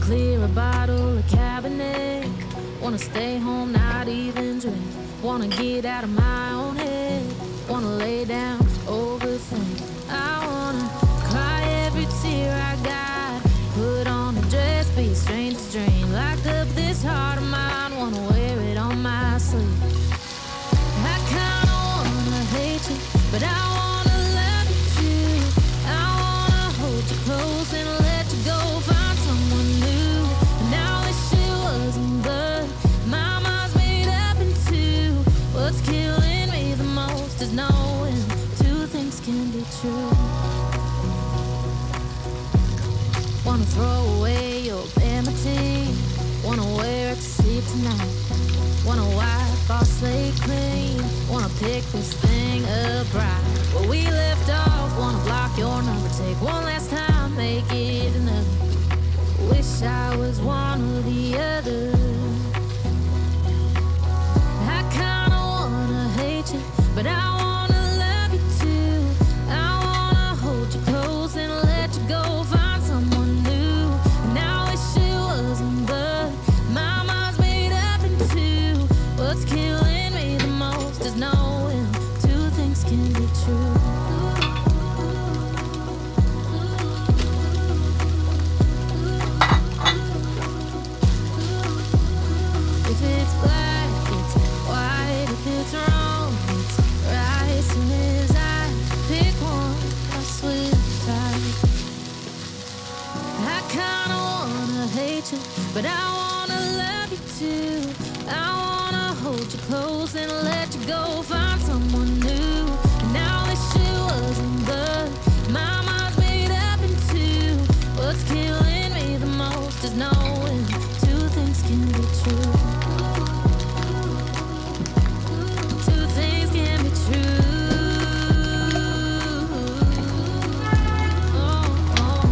clear a bottle of Cabernet. Wanna stay home, not even drink. Wanna get out of my own head. Wanna lay down, overthink. I wanna cry every tear I got. Put on a dress, be a stranger's dream. Locked up this heart of mine, wanna wear it on my sleeve. I kinda wanna hate you, but I wanna love you too. I wanna hold you close and let you go. Find someone new, and I wish it wasn't blood. My mind's made up in two. What's killing me the most is knowing two things can be true. Wanna throw away your vanity. Wanna wear it to sleep tonight. Wanna wipe our slate clean. Wanna pick this thing up right where we left off. Wanna block your number, take one last time, make it another. Wish I was one or the other. I kinda wanna hate you, but I wanna love you too. I wanna hold you close and let you go. Find someone new, and I wish it wasn't blood. My mind's made up in two. What's killing me the most is knowing two things can be true. If it's black, it's white. If it's wrong, it's right. Soon as I pick one, I switch sides. I kinda wanna hate you, but I wanna love you too. I wanna hold you close and let you go. Find someone new, and I wish it wasn't blood. My mind's made up in two. What's killing me the most is knowing two things can be true. Two things can be true. Oh, oh.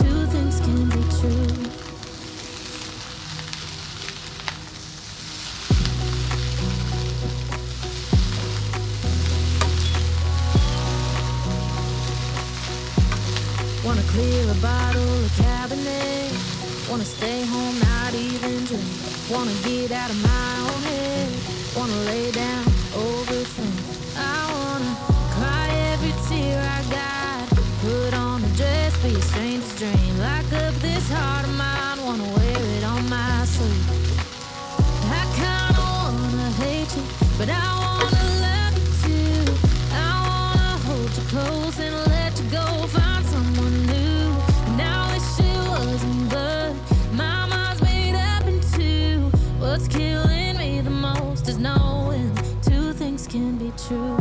Two things can be true. Wanna clear a bottle of Cabernet. Wanna stay home, not even drink. Wanna get out of my own head. Wanna lay down, overthink. I wanna cry every tear I got. Put on a dress, be a stranger's dream. Lock up this heart of mine, wanna wear it on my sleeve. I kinda wanna hate you, but I wanna love you too. I wanna hold you close and let you go. Find someone new, and I wish it wasn't blood. My mind's made up in two. What's killing me the most is knowing two things can be true.